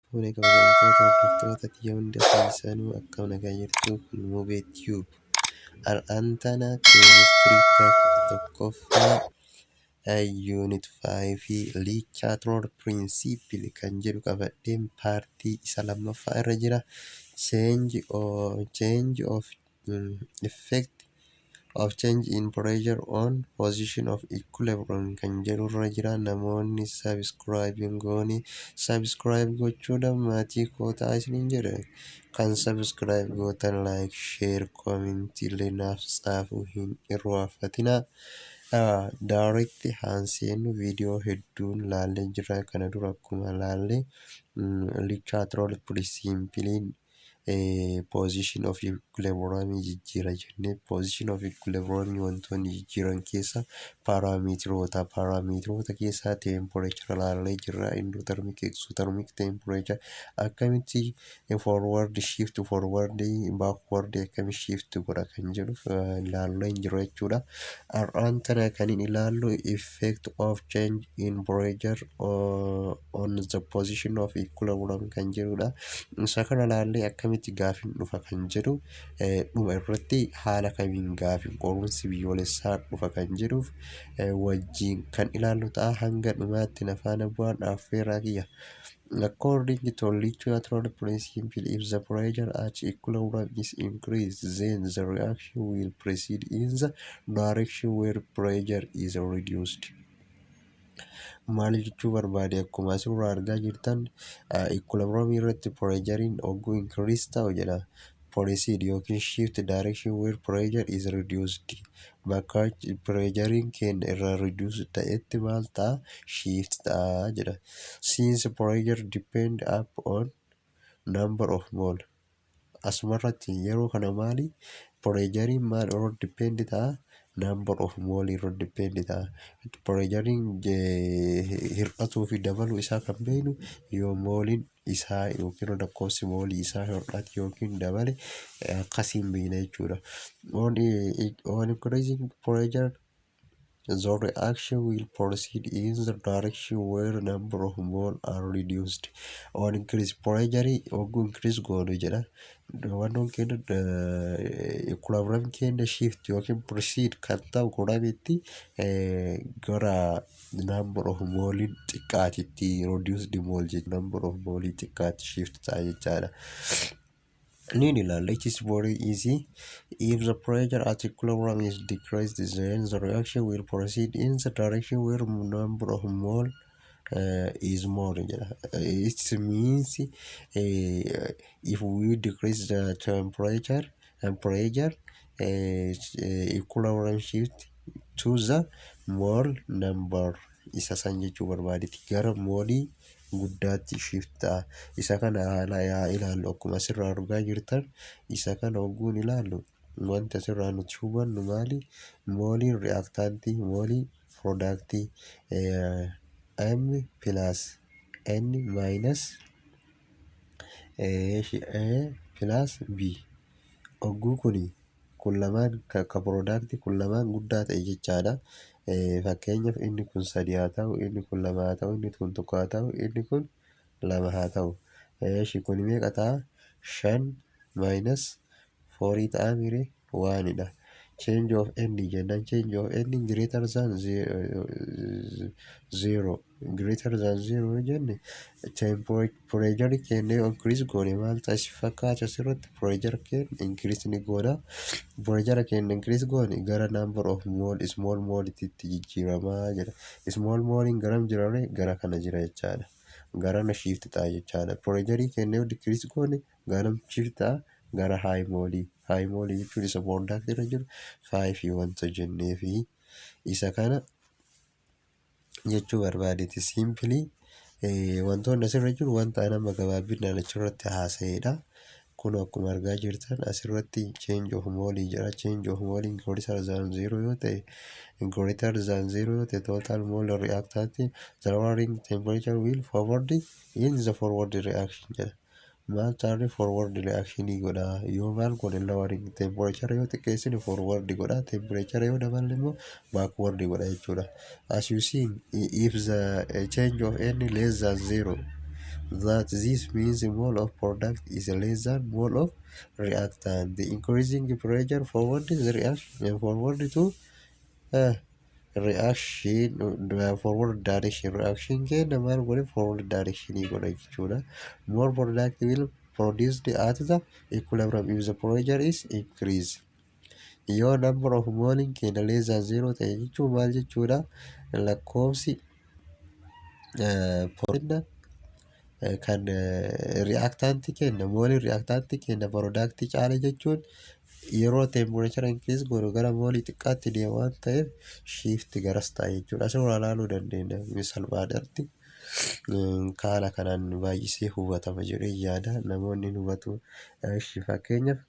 Fuula kabajamtoota hordoftoota xiyya hunda keessanuu akkam nagaa jirtu kun Mobee Tube. Har'aan tana keemistirii tokkoffaa Unit 5 Lichatrool Principle kan jedhu qabadheen paartii isa lammaffaa irra jira. Change of effect of change in pressure on position of equilibrium kan jedhu irra jira. Namoonni subscribe gochuudhaan maatii koo ta'aa isiniin jedha. Kan subscribe gootan like, share, comment illee naaf caafuu hin irraanfatinaa. Direct hanseennu viidiyoo hedduun laallee jira. Kana dura akkuma laallee Lichatrool Principleen position of equilibrium jijjiira jennee position of equilibrium wantoonni jijjiiran keessa parameteroota keessaa temperature laallee jirra. Endothermic, exothermic temperature akkamitti forward shift backward akkamitti shift godha kan jedhu laallee jira jechuudha. Har'aan tana kan inni ilaallu effect of change in pressure on the position of equilibrium kan jedhudha. Isa kana laallee akkamitti gaafiin dhufa kan jedhu dhuma irratti haala kamiin gaafiin qorumsi biyyoolessaa dhufa kan jedhuuf wajjin kan ilaallu ta'a. Hanga dhumaatti na faana bu'aan affeeraa kiyya. According to Lichatrool Principle, if the pressure at equilibrium is increased, then the reaction will proceed in the direction where pressure is reduced. Maal jechuu barbaade akkuma asirraa argaa jirtan equilibrium irratti pressuriin ogguu increase ta'u jedha. Proceed yookiin shift direction where pressure is reduced. Bakka pressuriin keenya irraa reduce ta'etti maal ta'a? Shift ta'a jedha. Since pressure depend upon number of mole. Asumarratti yeroo kana maali? Pressuriin maal irratti depend ta'a? Number of mole irratti depend ta'a. Pressuriin hir'atuu fi dabaluu isaa kan beeknu yoo mooliin isaa yookiin lakkoofsi moolii isaa hir'ate yookiin dabale akkasiin beekna jechuudha. On increasing pressure, the reaction will proceed in the direction where number of mole are reduced. On increase pressure ogguu increase goonu jedha. Wantoon keenya equilibrium keenya shift yookiin proceed kan ta'u godhametti gara number of mole xiqqaatitti reduced mole jechuudha. Number of mole xiqqaatti shift ta'a jechaadha. It is very easy. If the pressure at equilibrium is decreased, then the reaction will proceed in the direction where number of mole is more. It means if we decrease the temperature and pressure, equilibrium shift to the mole number. Isa san jechuu barbaadetti gara moolii guddaatti shift ta'a. Isa kana haala ilaallu akkuma asirraa argaa jirtan isa kana ogguun ilaallu wanta asirraa nuti hubannu maali? Mooliin reactantii, moolii productii M plus N minus A plus B. Ogguu kun lamaan ka productii kun lamaan guddaa ta'e jechaadha. Fakkeenyaaf inni kun 3 haa ta'u, inni kun 2 haa ta'u, inni kun 1 haa ta'u, inni kun 2 haa ta'u. Kun meeqa ta'a? 5 minus 4 ta'a mire 1 dha. Change of n jennaan change of n greater than 0 jenne pressure keenya increase goone maal ta'a si fakkaata asirratti pressure keenya increase ni goona. Pressure keenya increase goone gara number of mole small mole'itti jijjiiramaa jira. Small mole'n garam jirare gara kana jira jechaadha. Gara na shift ta'a jechaadha. Pressure keenya decrease goone garam shift ta'a? Gara high mole jechuun isa product irra jiru 5 wanta jennee fi isa kana jechuu barbaadetti simply wantoonni asirra jiru wanta nama gabaabinaan achirratti haasa'edha. Kun akkuma argaa jirtan asirratti change of mole jira. Change of mole greater than 0 yoo ta'e total mole reactant the lowering temperature will forward in the forward reaction jedha. Maal taarri forward reaction godha yoo maal godhe lowering temperature yoo xiqqeessine forward godha, temperature yoo daballe immoo backward godha jechuudha. As you see, if the change of n less than 0 that this means the mole of product is less than mole of reactant. The increasing pressure forward the reaction forward to uh, reaction forward direction reaction kenna maal godhe forward direction godha jechuudha. More product will produced at the equilibrium if the pressure is increased. Yoo number of moling kenna less than zero ta'e jechuun maal jechuudha lakkoofsi kenna kan reactanti kenna moolii reactanti kenna producti caala jechuun yeroo temperature increase godhu gara moolii xiqqaatti deema waan ta'eef shift garas ta'a jechuudha. Asirraa ilaaluu dandeenya salphaadhaatti haala kanaan baay'isee hubatama jedhee yaada namoonni hin hubatu. Fakkeenyaaf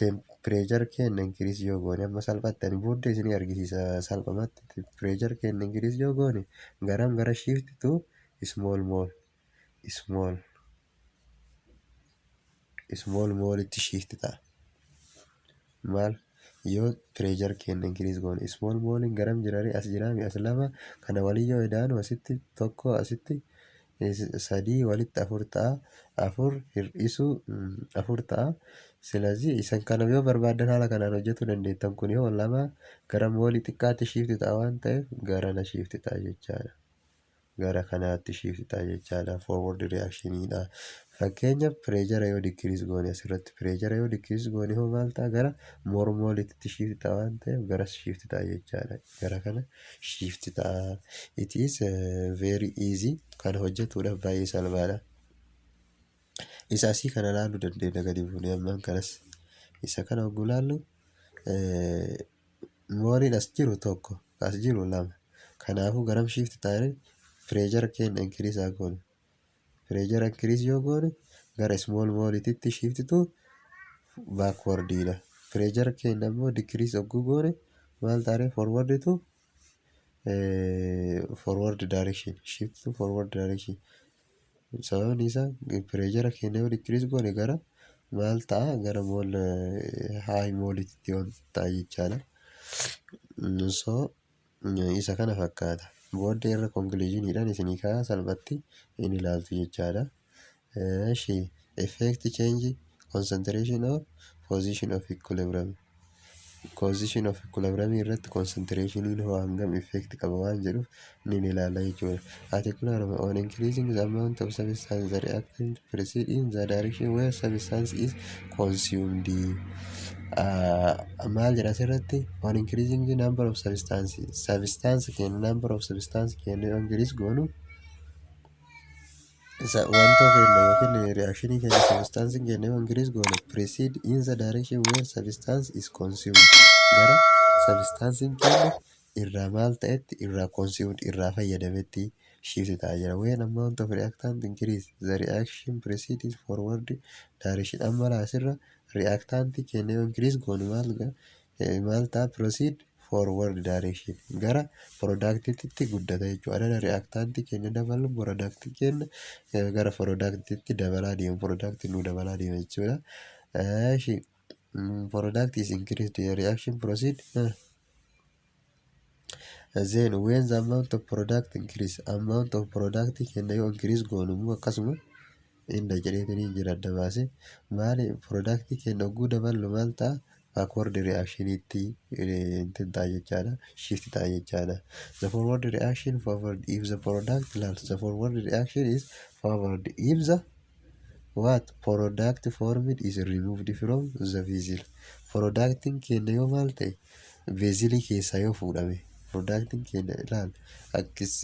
temperature kenna increase yoo goone amma salphaatti ani booddee isinii argisiisa salphumatti temperature kenna increase yoo goone garam gara shift to small mole small moolitti shift ta'a. Maal yoo pressure kenna increase goone small mooliin garam jirare as jiraami as lama kana walii yoo edaanu asitti tokko asitti sadii walitti afur ta'a afur hir'isu afur ta'a. Silazii isan kana yoo barbaadan haala kanaan hojjetuu dandeettan kun yoo lama gara moolii xiqqaatti shift ta'a waan ta'eef garana shift ta'a jechaadha. Gara kanaatti shift ta'a jechaadha forward reactionidha. Fakkeenyaaf pressure yoo decrease goone asirratti pressure yoo decrease goone hoo maal ta'a gara more moolitti shift ta'a waan ta'eef garas shift ta'a jechaadha. Gara kana shift ta'a. It is very easy kan hojjetuudhaaf baay'ee salphaadha. Isa asii kana ilaaluu dandeenya gadi buunee ammaan kanas isa kana hogguu ilaallu mooliin as jiru tokko as jiru lama kanaafuu garam shift ta'a pressure kenna increase haa goonu. Pressure increase yoo goone gara small moolititti shift to backwardidha. Pressure kenna immoo decrease hogguu goone maal ta'a forward to forward direction shift to forward direction. Sababni isaa pressure kenna yoo decrease goone gara maal ta'a gara mool high moolititti yoo ta'a jechaadha. So isa kana fakkaata. Booddee irra conclusioniidhaan isinii kaa'aa salphatti hin ilaaltu jechaadha. Effect change concentration of position of equilibrium. Position of equilibrium irratti concentrationiin hoo hangam effect qaba waan jedhuuf ni ilaalla jechuudha. Particular on increasing the amount of substance the reactant proceed in the direction where substance is consumed. Maal jedha asirratti on increasing the number of substance kenna number of substance kenna yoo increase goonu wanta kenna yookiin reaction kenna substance kenna yoo increase goone proceed in the direction where substance is consumed gara substance kenna irraa maal ta'etti irraa consumed irraa fayyadametti shift ta'a jira. When amount of reactant increase the reaction proceeds forward direction. Amma asirra reactant kenna yoo increase goonu maal ta'a proceed forward direction gara productitti guddata jechuudha. Reactant kenna dabalu product kenna gara productitti dabalaa deema product nu dabalaa deema jechuudha. Product is increased the reaction proceed then when the amount of product increase amount of product kenna yoo increase goonu immoo akkasuma inda jedheetanii jira adda baase maali product kenna hogguu daballu maal ta'a backward reaction itti ta'a jechaadha shift ta'a jechaadha. The forward reaction forward if the product the forward reaction is forward if the what product formed is removed from the vessel. Product kenna yoo maal ta'e vessel keessaa yoo fuudhame product kenna ilaal akkis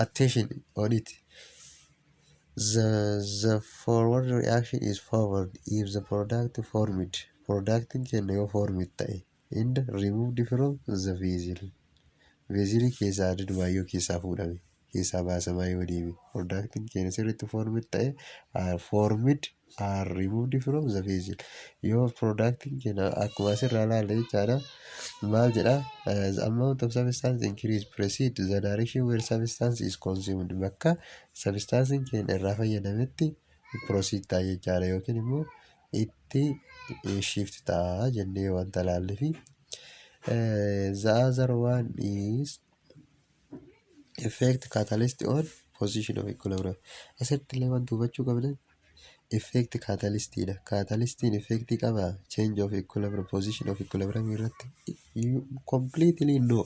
attention on it. The forward reaction is forward if the product formed kenna yoo formed ta'e and removed from the vessel. Vessel keessaa addumaa yoo keessaa fuudhame keessaa baasamaa yoo deeme product kenna sirriitti formed ta'e formed are removed from the vessel. Yoo product kenna akkuma asirraa ilaalle jechaadha maal jedha the amount of substance increase proceed the direction where substance is consumed. Bakka substance kenna irraa fayyadametti proceed ta'a jechaadha yookiin immoo itti shift ta'a jennee wanta ilaalleefi the other one is effect catalyst on position of equilibrium. Asirratti illee wanti hubachuu qabdan effect catalyst dha. Catalystiin effect qaba change of equilibrium position of equilibrium irratti. You completely no.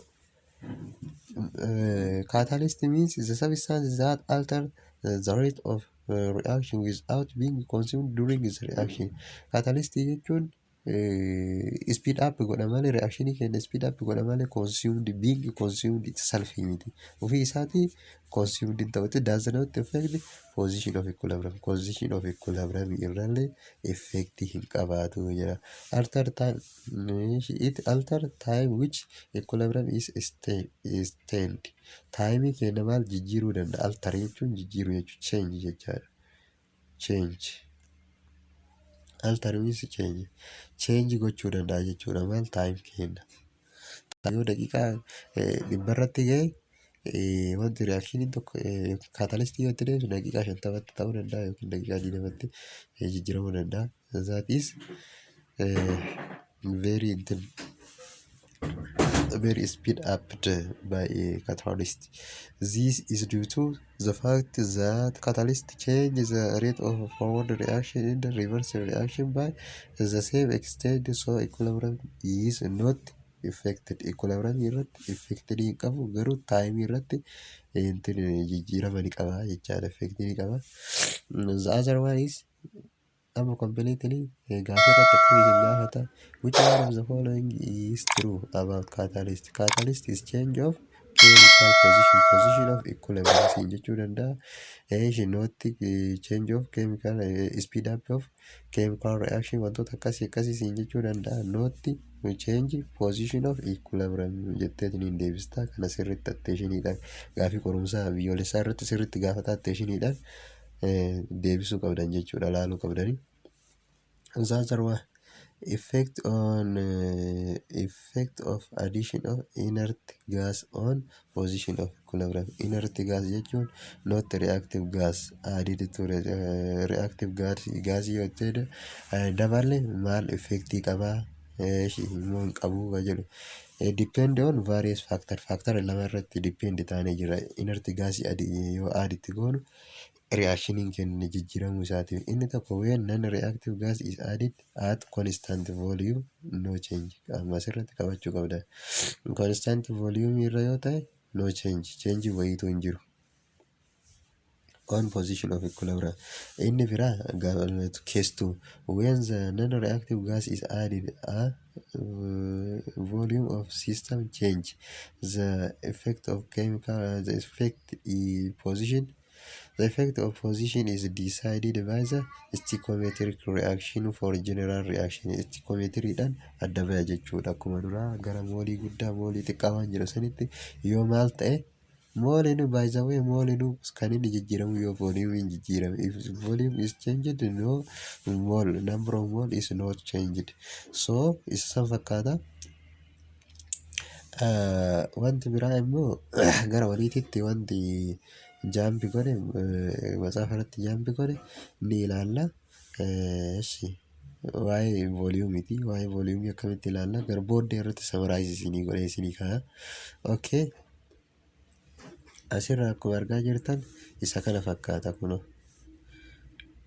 Catalyst means the substance that alter the rate of reaction without being consumed during the reaction. Catalyst jechuun speed up godha malee reaction kenna speed up godha malee consumed being consumed itself miti. Ofii isaatii consumed hin ta'u does not affect position of equilibrium. Position of equilibrium irrallee effect hin qabaatu jira. It alter time which equilibrium is stained. Time kenna maal jijjiiruu danda'a. Alter jechuun jijjiiruu jechuudha. Change jechaadha. Change. Alter means change. Change gochuu danda'a jechuudha maal time kenna. Yoo daqiiqaa dhibbarratti ga'e wanti reaction tokko catalystii yoo ta'e daqiiqaa 50tti ta'uu danda'a yookiin daqiiqaa 20tti jijjiiramuu danda'a. That is very speed up by a catalyst. This is due to the fact that catalyst changes the rate of forward reaction and reverse reaction by the same extent, so equilibrium is not affected. Equilibrium irratti affected hin qabu garuu time irratti jijjiirama ni qaba jechaadha. Effect ni qaba. The other one is completely which one of the following is true about catalyst? Catalyst is change of chemical position of equilibrium siin jechuu danda'a. Not change of chemical speed up of chemical reaction wantoota akkasii siin jechuu danda'a. Not change position of equilibrium jetteetiin hin deebista. Kana sirriitti atteeshiniidhaan gaafii qorumsaa biyyoolessaa irratti sirriitti gaafata atteeshiniidhaan deebisuu qabdan jechuudha laaluu qabdanii. The other one effect of addition of inert gas on position of equilibrium. Inert gas jechuun not reactive gas added to reactive gas yoo ta'e dabalee maal effectii qabaa immoo hin qabu jedhu. Depend on various factor lama irratti depend taanee jira. Inert gas yoo added goonu reaction kenna jijjiiramuu isaati. Inni tokko when non-reactive gas is added at constant volume no change. Amma asirratti qabachuu qabda. Constant volume irra yoo ta'e no change. Change wayiitu hin jiru. On position of equilibrium. Inni biraa case 2 when the non-reactive gas is added volume of system change. The effect of position. The effect of position is decided by the stoichiometric reaction for general reaction. Stoichiometriidhaan adda ba'a jechuudha. Akkuma duraa gara moolii guddaa moolii xiqqaa waan jiru sanitti yoo maal ta'e mooliin by the way mooliin kan inni jijjiiramu yoo volume hin jijjiirame. If volume is changed no mole number of mole is not changed. So isa san fakkaata. Wanti biraa immoo gara waliititti wanti jaampi godhe matsaafa irratti jaampi godhe ni ilaalla. Waa'ee volumeiti. Waa'ee volumii akkamitti ilaalla gara booddee irratti summarize isinii godhee isinii ka'a. Okay. Asirraa akkuma argaa jirtan isa kana fakkaata kunoo.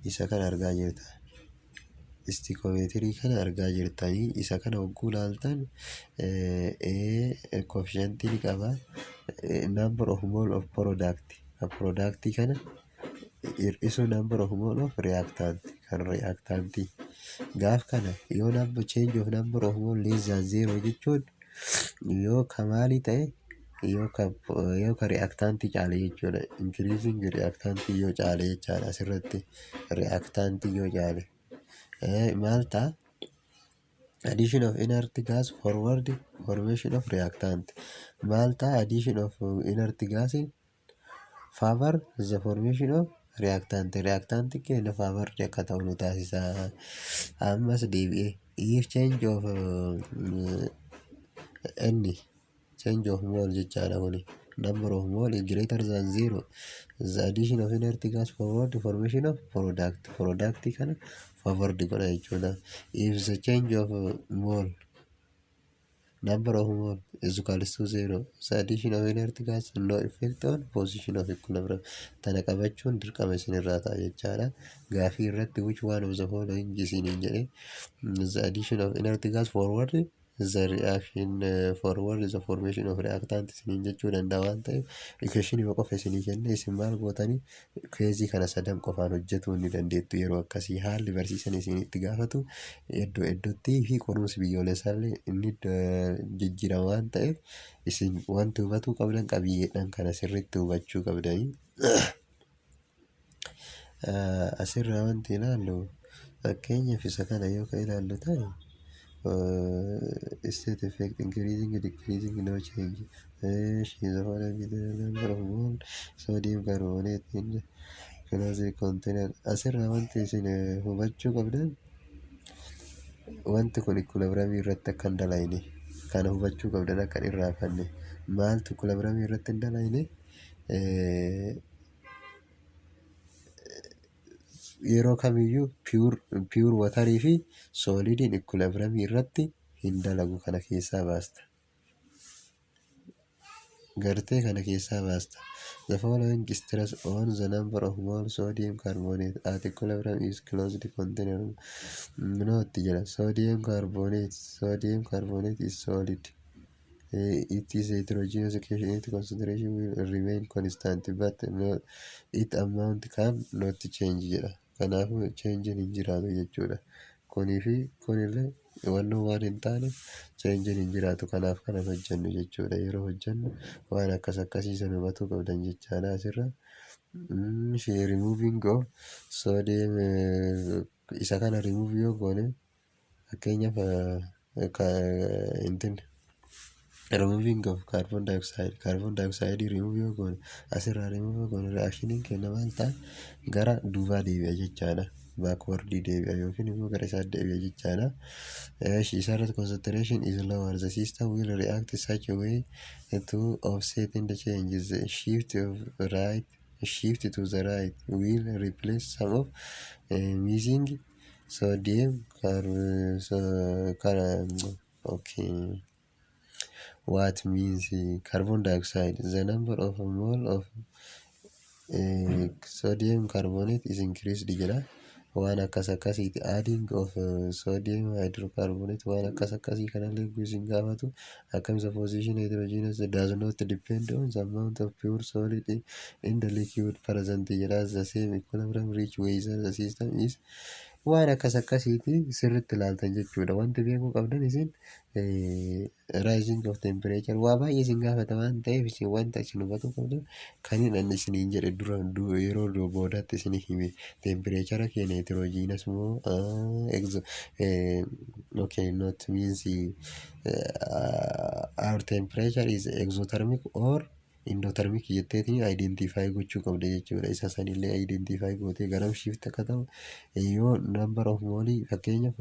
Isa kana argaa jirta. Stoichiometrii kana argaa jirtanii isa kana hogguu ilaaltan coefficient ni qaba. Number of mole of product. Product kana hir'isu number of mole of reactant kan reactanti. Gaaf kana yoo number change of number of mole less than 0 jechuun yoo kamaalii ta'e yoo ka reactanti caale jechuudha. Increasing reactanti yoo caale jechaadha asirratti reactanti yoo caale. Maal ta'a? Addition of inert gas forward formation of reactant. Maal ta'a? Addition of inert gas favor the formation of reactant. Reactant kenna favor akka ta'u nu taasisa. Ammas deebi'ee if change of change of mole jechaadha kuni. Number of mole is greater than 0. The addition of inert gas forward formation of product. Product kana favored godha jechuudha. If the change of mole number of mole is equals to 0. The addition of inert gas no effect on position of equilibrium. Tana qabachuun dirqama isinirraa ta'a jechaadha. Gaafii irratti which one of the following isiniin jedhe the addition of inert gas forward the reaction forward is the formation of reactant isiniin jechuu danda'a waan ta'eef equation yoo qofa isinii kenne isin maal gootanii keezii kana sadan qofaan hojjetuu ni dandeettu yeroo akkasii haalli barsiisan isinitti gaafatu iddootti fi qorumsi biyyoolessaallee inni jijjiirama waan ta'eef isin wanti hubatuu qabdan qabiyyeedhaan kana sirriitti hubachuu qabdanii. Asirraa wanti ilaallu fakkeenyaaf isa kana yoo ka ilaallu ta'e state effect increasing decreasing no change she's a number of mole sodium carbonate in closed container. Asirraa wanti isin hubachuu qabdan wanti kun equilibrium irratti akka hin dalagne kana hubachuu qabdan akka hin irraanfanne maaltu equilibrium irratti hin dalagne yeroo kamiyyuu pure waterii fi solidiin equilibrium irratti hin dalagu kana keessaa baasta. Gartee kana keessaa baasta. The following stress on the number of mole sodium carbonate at equilibrium is closed container. Note jala sodium carbonate is solid. It is heterogeneous occasion, its concentration will remain constant, but its amount can not change jala. Kanaafuu change hin jiraatu jechuudha. Kunii fi kunillee wannoo waan hin taane change hin jiraatu kanaaf kanan hojjennu jechuudha. Yeroo hojjennu waan akkasiisan hubatuu qabdan jechaadha asirra. Removing of sodium isa kana remove yoo goone fakkeenyaaf removing of carbon dioxide remove yoo goone asirraa remove yoo goone reactioniin kenna maal ta'a gara duubaa deebi'a jechaadha. Backward deebi'a yookiin immoo gara isaa deebi'a jechaadha. Isarratti concentration is lower. The system will react in such a way to offset the changes. Shift to the right will replace some of missing sodium okay. What means carbon dioxide? The number of mole of sodium carbonate is increased jira. Waan akkasiiti adding of sodium hydrocarbonate waan akkasii kanallee guusin gaafatu akkam the position heterogeneous does not depend on the amount of pure solid in the liquid present jira. The same equilibrium reach whether the system is waan akkasiiti sirriitti ilaaltan jechuudha. Wanti beekuu qabdan isin rising of temperature waa baay'ee isin gaafata waan ta'eef isin wanta isin hubatuu qabdan kan hin isiniin jedhe dura yeroo boodaatti isin hime temperature keenya heterogeneous moo okay not means our temperature is exothermic or endothermic jetteetiin identify gochuu qabda jechuudha. Isa sanillee identify gootee garam shift akka ta'u yoo number of mole fakkeenyaaf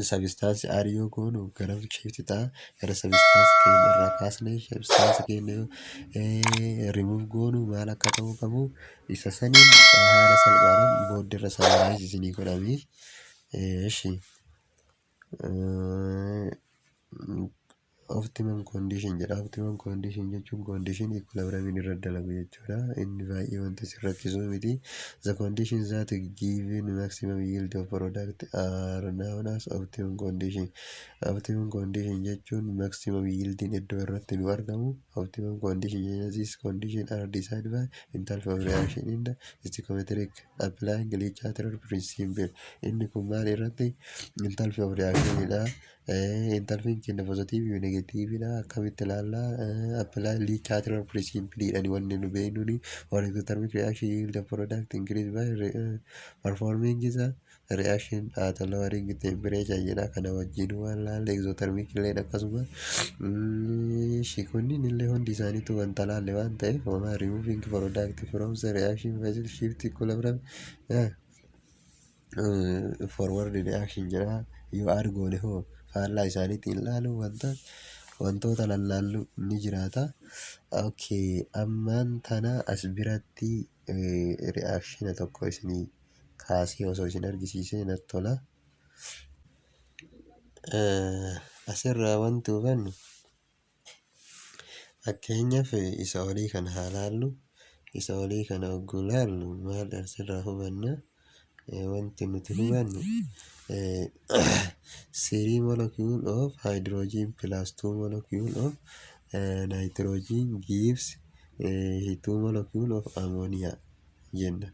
substance R yoo goonu garam shift ta'a gara substance keenya irraa kaasnee substance keenya remove goonu maal akka ta'uu qabu isa saniin haala salphaadhaan booddeerra summarize isinii godhamee optimum condition jedha. Optimum condition jechuun condition equilibrium irra dalagu jechuudha. Inni baay'ee wanta si rakkisuu miti. The conditions that given maximum yield of product are known as optimum condition. Optimum condition jechuun maximum yielding iddoo irratti nu argamu. Optimum condition these conditions are decided by enthalpy of reaction in the stoichiometric applying literature principle. Inni kun maal irratti enthalpy of reaction dha. Enthalpy kenna positive iyo negative dha. Akkamitti ilaallaa apply literature principle dha wanni nu beeknuni. Or exothermic reaction yield the product increase by performing the reaction at a lowering temperature jedha. Kana wajjin waan laalle exothermic illee akkasuma kunniin illee hundi isaaniitu wanta laalle waan ta'eef removing product from the reaction vessel shift equilibrium forward reaction jedha. Yoo argoone hoo faallaa isaaniitiin ilaalu wantoota lallaallu ni jiraata. Okay, ammaan tana as biratti reaction tokko isinii kaasee osoo isin argisiisee natti tola. asirraa wanti hubannu fakkeenyaaf isa olii kana haa laallu. Isa olii kana hogguu laallu maal asirraa hubanna? Wanti nuti hubannu 3 molecule of hydrogen plus 2 molecule of nitrogen gives 2 molecule of ammonia jenna.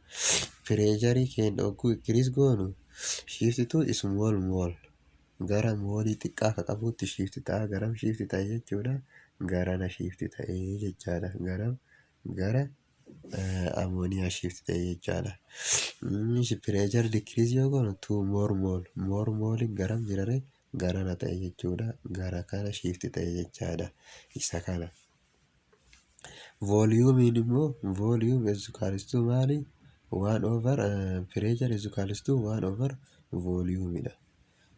Pressure keenya hogguu increase goonu shift to small mole gara moolii xiqqaa akka qabuutti shift ta'a. Garam shift ta'e jechuudha? Garana shift ta'e jechaadha. Gara ammonia shift ta'e jechaadha. Pressure decrease yoo goonu 2 more mole garam jirare garana ta'e jechuudha. Gara kana shift ta'e jechaadha. Isa kana. Volume immoo volume is equals to maali? 1 over pressure is equals to 1 over volume dha.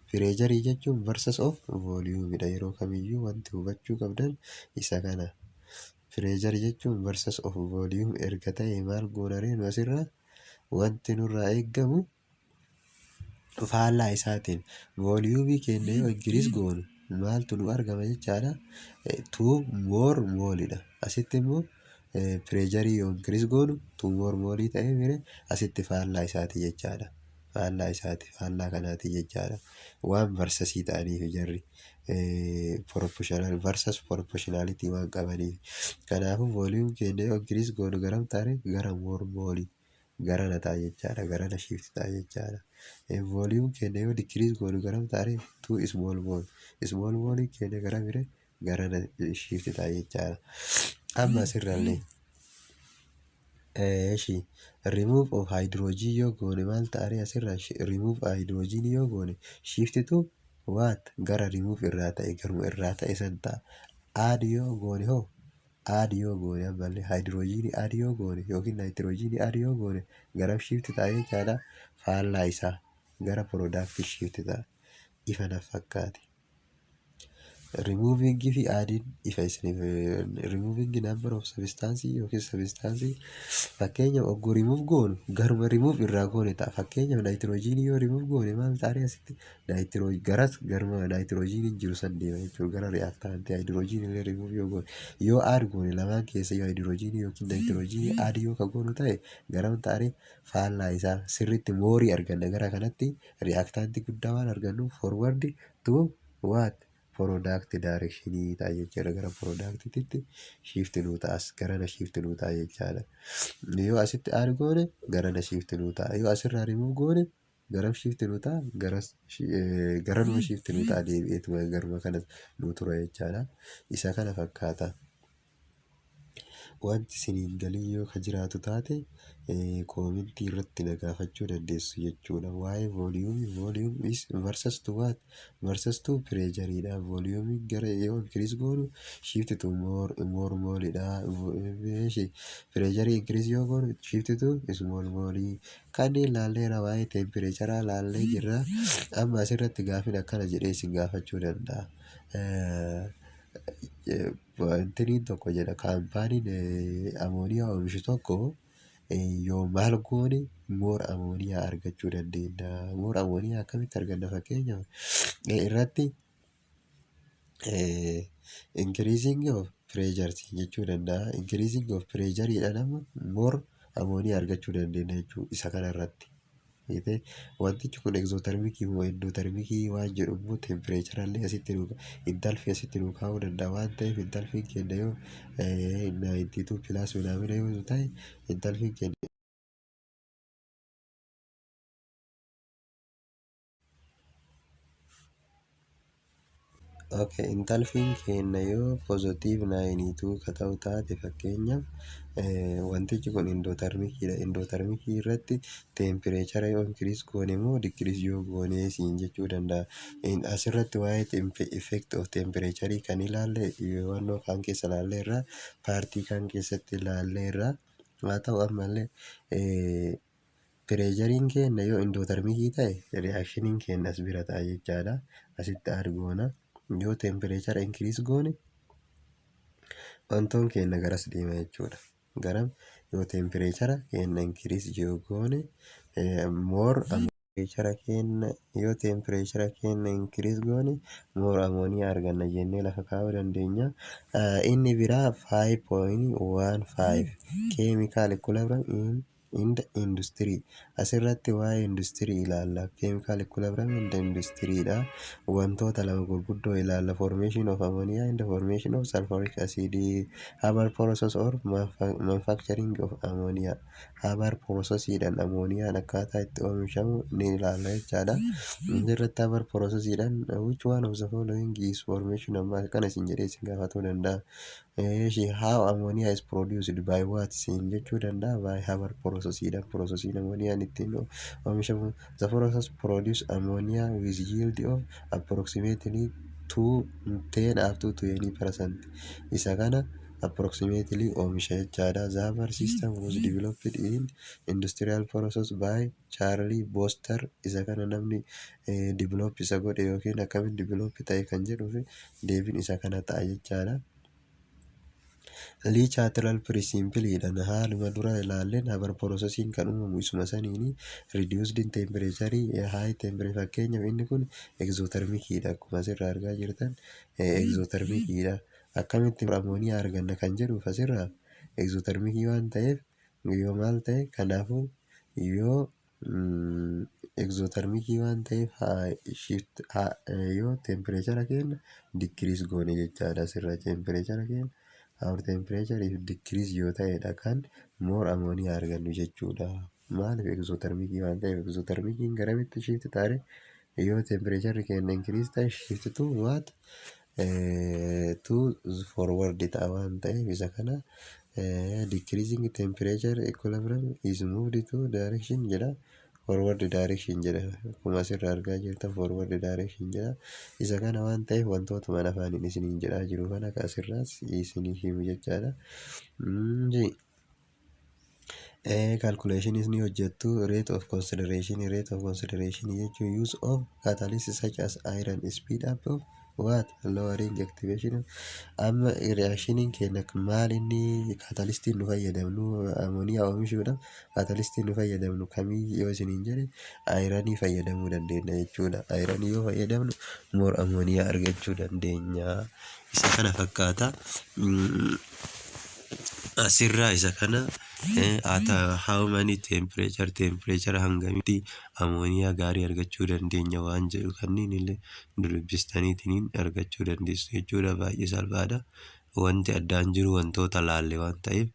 Pressure jechuun versus of volume dha. Yeroo kamiyyuu wanti hubachuu qabdan isa kana. Pressure jechuun versus of volume erga ta'e maal goonaree nu asirraa wanti nurraa eeggamu faallaa isaatiin volume keenya yoo increase goonu maaltu nu argama jechaadha? 2 more mole dha. Asitti immoo pressure yoo increase goonu 2 more mole ta'ee mire asitti faallaa isaati jechaadha. Faallaa isaati, faallaa kanaati jechaadha. Waan versus ta'aniif jarri proportional versus proportionality waan qabaniif. Kanaafuu volume keenya yoo increase goonu garam taane gara more mole garana ta'a jechaadha. Garana shift ta'a jechaadha. Volume keenya yoo decrease goonu garam taane 2 small mole. Small mole keenya gara mire garana shift ta'a jechaadha. Amma asirraallee remove of hydrogen yoo goone maal ta'are asirraa remove hydrogen yoo goone shift to what? Gara remove irraa ta'e garuma irraa ta'e san ta'a. Add yoo goone hoo add yoo goone ammallee hydrogen add yoo goone yookiin nitrogen add yoo goone garam shift ta'a jechaadha. Faallaa isaa gara product shift ta'a. Ifa na fakkaate. Removing fi adding ifa isiniif removing number of substance yookiin substance fakkeenya ogguu remove goonu garuma remove irraa goone ta'a. Fakkeenya nitrogen yoo remove goone maal ta'are asitti garas garuma nitrogen jiru san deema jechuudha. Gara reactant hydrogen illee remove yoo goone yoo add goone lamaan keessa yoo hydrogen yookiin nitrogen add yoo ka goonu ta'e garam ta'are faallaa isaa sirriitti moorii arganna. Gara kanatti reactant guddaa waan argannu forward to what? Product direction ta'a jechuudha. Gara productitti shift nuu ta'as garana shift nuu ta'a jechaadha. Yoo asitti add goone garana shift nuu ta'a. Yoo asirraa remove goone garam shift nuu ta'a? Garanuma shift nuu ta'a deebi'eetuma garuma kana nuu tura jechaadha. Isa kana fakkaata. Wanti isiniin galii yoo ka jiraatu taate koomentii irratti na gaafachuu dandeessu jechuudha. Waa'ee volume is versus to what? Versus to pressure dha. Volume gara yoo increase goonu shift to more mole dha. Pressure increase yoo goonu shift to small mole. Kanneen laalleera waa'ee temperature laallee jirra. Amma asirratti gaafin akkana jedhee isin gaafachuu danda'a. Wantiniin tokko jedha kaampaaniin amooniyaa oomishu tokko yoo maal goone more amooniyaa argachuu dandeenya. More amooniyaa akkamitti arganna? Fakkeenyaaf irratti increasing of pressure jechuu danda'a. Increasing of pressure dha nama more amooniyaa argachuu dandeenya jechuudha. Isa kanarratti wantichi kun exothermikii moo endothermikii waan jedhu immoo temperature illee asitti intalfii asitti nuu kaa'uu danda'a waan ta'eef intalfiin keenya yoo 92 plus minamina yoo ta'e intalfiin keenya intalfiin keenya yoo positive 92 ka ta'u taate fakkeenyaaf wantichi kun endothermikidha. Endothermikii irratti temperature yoo increase goone moo decrease yoo goone siin jechuu danda'a. Asirratti waa'ee effect of temperature kan ilaalle yoo kan keessa ilaalle irraa paartii kan keessatti ilaalle irraa haa ta'u ammallee pressurein keenya yoo endothermikii ta'e reactioniin keenya as bira ta'a jechaadha. Asitti argoona. Yoo temperature increase goone wantoon keenya garas deema jechuudha. Garam yoo temperature keenya increase yoo goone more yoo temperature keenya increase goone more ammonia arganna jennee lafa kaa'uu dandeenya. Inni biraa 5.15 chemical equivalent in the industry. Asirratti waa'ee industirii ilaalla. Chemical equivalent in the industry dha. Wantoota lama gurguddoo ilaalla. Formation of ammonia and the formation of sulfuric acid. Haber process or manufacturing of ammonia. Haber process dhaan ammooniyaan akkaataa itti oomishamu ni ilaalla jechaadha. Asirratti haber process dhaan which one of the following is formation amma kana isin jedhee isin gaafatuu danda'a. How ammonia is produced by what isin jechuu danda'a. By haber process dhaan processiin ammooniyaan ittiin oomishamu. The process produce ammonia with yield of approximately 10 up to 20%. Isa kana approximately oomisha jechaadha. The Haber system was developed in industrial process by Charlie Boster. Isa kana namni develop isa godhe yookiin akkamiin develop ta'e kan jedhuuf deebiin isa kana ta'a jechaadha. Lichaatiraal pirisimpiiliidhaan haaluma dura ilaalleen haber processing kan uumamu isuma saniini reduced in temperature high temperature fakkeenyaaf inni kun exothermicdha akkuma asirraa argaa jirtan exothermicdha. Akkamitti ammooniyaa arganna kan jedhuuf asirraa exothermicii waan ta'eef yoo maal ta'e kanaafuu yoo exothermicii waan ta'eef yoo temperature keenya decrease goone jechaadha. Asirraa temperature keenya our temperature if decrease yoo ta'edha kan more ammonia argannu jechuudha. Maaliif exothermicii waan ta'eef exothermiciin garamitti shift taare yoo temperature keenya increase ta'e shift to what to forward ta'a waan ta'eef isa kana decreasing temperature equilibrium is moved to direction jedha. Forward direction jedha. Akkuma asirraa argaa jirtan forward direction jedha. Isa kana waan ta'eef wantoota mana afaaniin isiniin jedhaa jiru kana asirraas isinii himu jechaadha. Calculation ni hojjettu rate of consideration jechuun use of catalyst such as iron speed up of what lowering activation amma reactionin keenya maal inni catalystiin nu fayyadamnu ammooniyaa oomishuudhaaf catalystiin nu fayyadamnu kamii yoo isiniin jedhe ironii fayyadamuu dandeenya jechuudha. Ironii yoo fayyadamnu more ammooniyaa argachuu dandeenya. Isa kana fakkaata. Asirraa isa kana at how many temperature hangamitti ammooniyaa gaarii argachuu dandeenya waan jedhu kanneen illee dubbistaniitiin argachuu dandeessu jechuudha. Baay'ee salphaadha. Wanti addaan jiru wantoota laalle waan ta'eef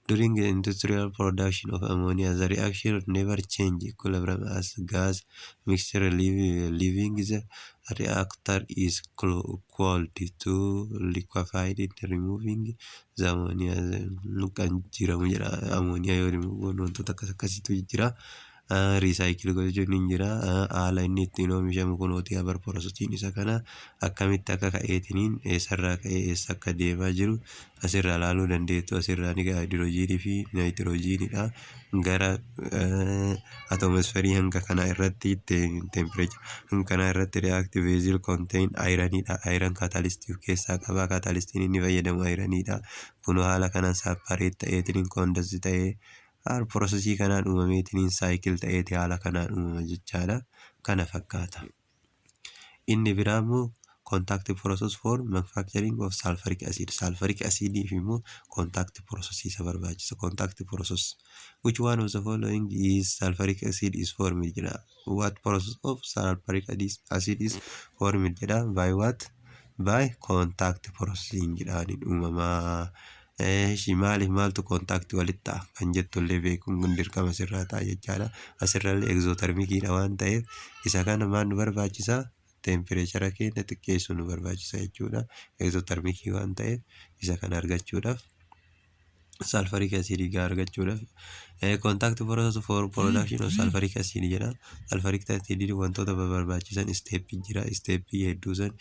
during the industrial production of ammonia the reaction never change equilibrium as gas mixture leaving the reactor is cooled to liquefied removing the ammonia kan jiramu jira. Ammonia yoo remove wantoota akkasiitu jira. Recycle gochuun ni jira. Haala inni ittiin oomishamu kunooti haber processing isa kana akkamitti akka ka'eetiniin eessarraa ka'ee eessa akka deemaa jiru asirraa ilaaluu dandeettu. Asirraa ni hydrogenii fi nitrogenidha. Gara atmosphere hanga kana irratti temperature kana irratti reactive vessel contain ironidha. Iron catalyst keessaa qaba. Catalystiin inni fayyadamu ironidha. Kun haala kanaan separate ta'eetiniin condense ta'ee processii kanaan uumameetiniin cycle ta'eeti haala kanaan uumama jechaadha. Kana fakkaata. Inni biraa immoo contact process for manufacturing of sulfuric acid. Sulfuric acid immoo contact process isa barbaachisa. Contact process which one of the following is sulfuric acid is formed jedha. What process of sulfuric acid is formed jedha. By what? By contact processing jedhaan uumama. Maaliif maaltu contact walitti ta'a kan jettullee beekuun kun dirqama asirraa ta'a jechaadha. Asirrallee exothermicdha waan ta'eef isa kana maal nu barbaachisa? Temperature keenya xiqqeessuu nu barbaachisa jechuudha. Exothermicii waan ta'eef isa kana argachuudhaaf sulfuric acid argachuudhaaf contact process for production of sulfuric acid jedha. Sulfuric acid wantoota barbaachisan step jira. Step hedduu san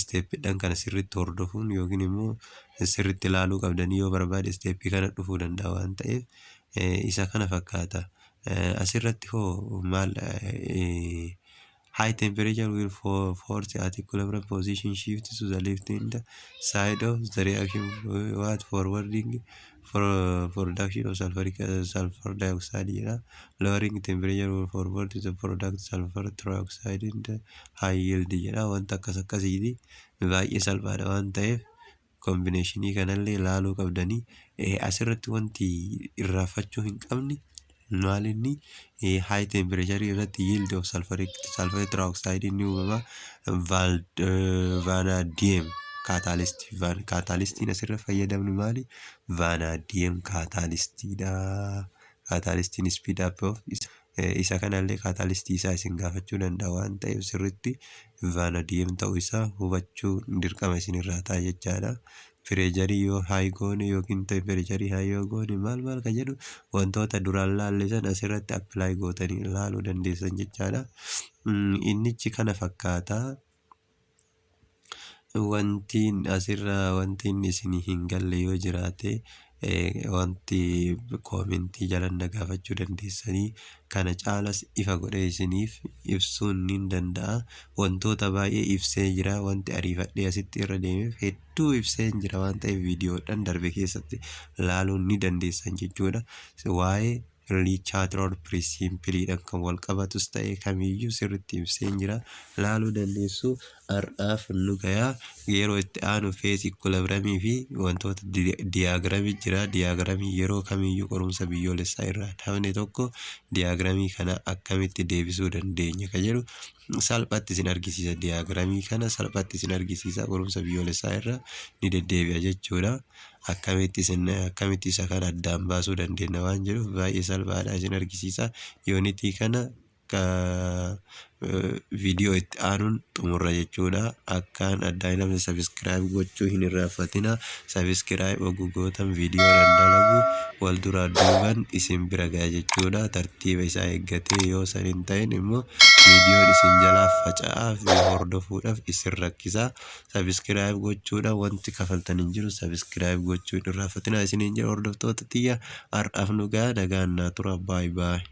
stepidhaan kana sirriitti hordofuun yookiin immoo sirriitti ilaaluu qabdanii yoo barbaade step kana dhufuu danda'a waan ta'eef isa kana fakkaata. Asirratti hoo maal High temperature will force at equilibrium position shift to the left hand side of the reaction forwarding for production of sulfur dioxide. Lowering temperature will forward to the product sulfur trioxide in the high yield. Wanta akkas akkasiiti baay'ee salphaadha waan ta'eef koombineeshinii kanallee ilaaluu qabdanii asirratti wanti irraanfachuu hin qabne maal inni high temperature irratti yield of sulfur trioxide inni uumama vanadium catalystiin asirra fayyadamnu maali vanadium catalystiidha. Catalystiin speed up of isa kanallee catalystii isaa isin gaafachuu danda'a waan ta'eef sirriitti vanadium ta'uu isaa hubachuu dirqama isinirraa ta'a jechaadha. Pireejarii yoo high goone yookiin tempereejarii high yoo goone maal kan jedhu wantoota duraan laalle san asirratti apply gootanii ilaaluu dandeessan jechaadha. Innichi kana fakkaata. Wanti inni isinii hin galle yoo jiraate wanti koomentii jalaan na gaafachuu dandeessanii kana caalas ifa godhee isiniif ibsuun ni danda'a. Wantoota baay'ee ibsee jira wanti ariifadhee asitti irra deemeef hedduu ibsee jira waan ta'eef viidiyoodhaan darbe keessatti laaluun ni dandeessan jechuudha. Waa'ee riichaardoon pirisimpiiliidhaan kan wal qabatus ta'e kamiyyuu sirriitti ibsee jira laaluu dandeessu. Har'aaf nu gayaa yeroo itti aanu fees equilibramii fi wantoota diyaagramii jira. Diyaagramii yeroo kamiyyuu qorumsa biyyoolessaa irraa dhabne tokko diyaagramii kana akkamitti deebisuu dandeenya kan jedhu salphatti isin argisiisa. Diyaagramii kana salphatti isin argisiisa qorumsa biyyoolessaa irraa ni deddeebi'a jechuudha. Akkamitti isa kana addaan baasuu dandeenya waan jedhuuf baay'ee salphaadha isin argisiisa. Yoonitii kana viidiyoo itti aanuun xumurra jechuudha. Akkaan addaan namni sabiskiraayib gochuu hin irraanfatina. Sabiskiraayib oggugootan viidiyoodhaan dalagu wal duraa duubaan isin bira ga'a jechuudha. Tartiiba isaa eeggatee yoo san hin ta'in immoo viidiyoon isin jalaa faca'aa fi hordofuudhaaf isin rakkisa. Sabiskiraayib gochuudhaan wanti kafaltan hin jiru. Sabiskiraayib gochuu hin irraanfatina isiniin jedha hordoftoota tiyya. Har'aaf nu ga'a nagaan naa tura. Baay baay.